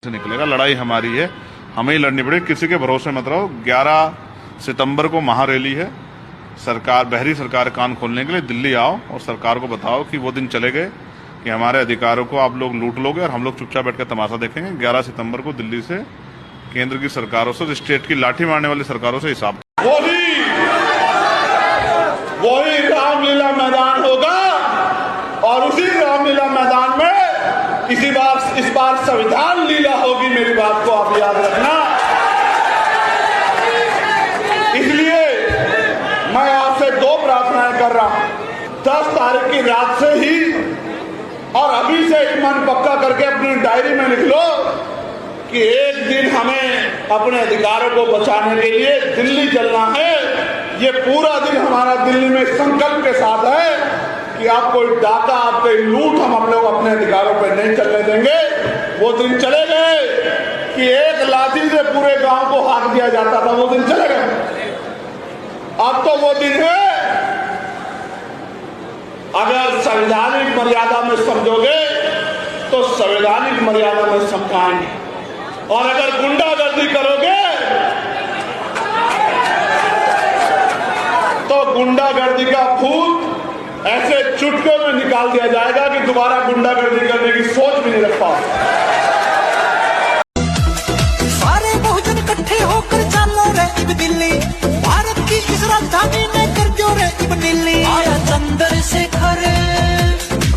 से निकलेगा। लड़ाई हमारी है, हमें ही लड़नी पड़ेगी, किसी के भरोसे मत रहो। 11 सितंबर को महारैली है। सरकार, बहरी सरकार कान खोलने के लिए दिल्ली आओ और सरकार को बताओ कि वो दिन चले गए कि हमारे अधिकारों को आप लोग लूट लोगे और हम लोग चुपचाप बैठ कर तमाशा देखेंगे। 11 सितंबर को दिल्ली से केंद्र की सरकारों से, स्टेट की लाठी मारने वाली सरकारों से हिसाब। वही रामलीला मैदान होगा और उसी रामलीला मैदान में इस बार संविधान लीला होगी। मेरी बात को आप याद रखना। इसलिए मैं आपसे 2 प्रार्थनाएं कर रहा हूं। 10 तारीख की रात से ही और अभी से ही मन पक्का करके अपनी डायरी में लिख लो कि एक दिन हमें अपने अधिकारों को बचाने के लिए दिल्ली चलना है। ये पूरा दिन हमारा दिल्ली में संकल्प के साथ है कि आप कोई डाका, आप कोई लूट हम लोग अपने अधिकारों पर नहीं चलने देंगे। वो दिन चले गए कि एक लाठी से पूरे गांव को हाँक दिया जाता था, वो दिन चले गए। अब तो वो दिन है, अगर संवैधानिक मर्यादा में समझोगे तो संवैधानिक मर्यादा में समझाएंगे, और अगर गुंडागर्दी करोगे तो गुंडागर्दी का भूत ऐसे चुटकियों में निकाल दिया जाएगा कि दोबारा गुंडागर्दी करने की सोच भी नहीं रख पाओ। सारे बहुजन इकट्ठे होकर चलो रे इब दिल्ली, भारत की इस राजधानी में कर दो रे इब दिल्ली। आया चंद्रशेखर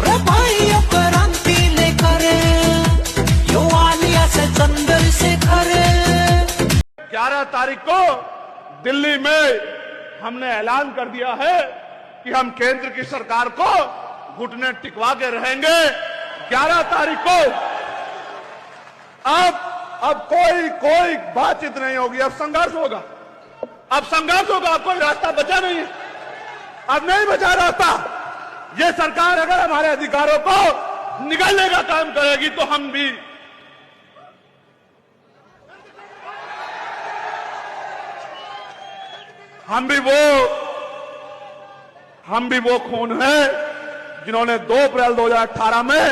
रे भाइयों क्रांति लेकर, यो आलिया से चंद्रशेखर। 11 तारीख को दिल्ली में हमने ऐलान कर दिया है कि हम केंद्र की सरकार को घुटने टिकवा के रहेंगे। 11 तारीख को अब कोई बातचीत नहीं होगी, अब संघर्ष होगा। अब संघर्ष होगा, अब कोई रास्ता बचा नहीं है, अब नहीं बचा रास्ता। ये सरकार अगर हमारे अधिकारों को निगलने का काम करेगी तो हम भी वो खून है जिन्होंने 2 अप्रैल 2018 में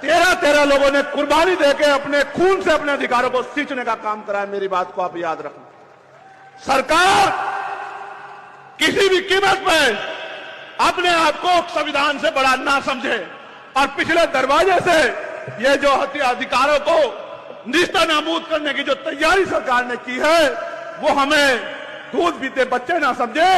13 लोगों ने कुर्बानी देके अपने खून से अपने अधिकारों को सींचने का काम करा है। मेरी बात को आप याद रखना। सरकार किसी भी कीमत पर अपने आप को संविधान से बड़ा ना समझे और पिछले दरवाजे से ये जो अधिकारों को निस्ता नाबूद करने की जो तैयारी सरकार ने की है, वो हमें दूध पीते बच्चे ना समझे।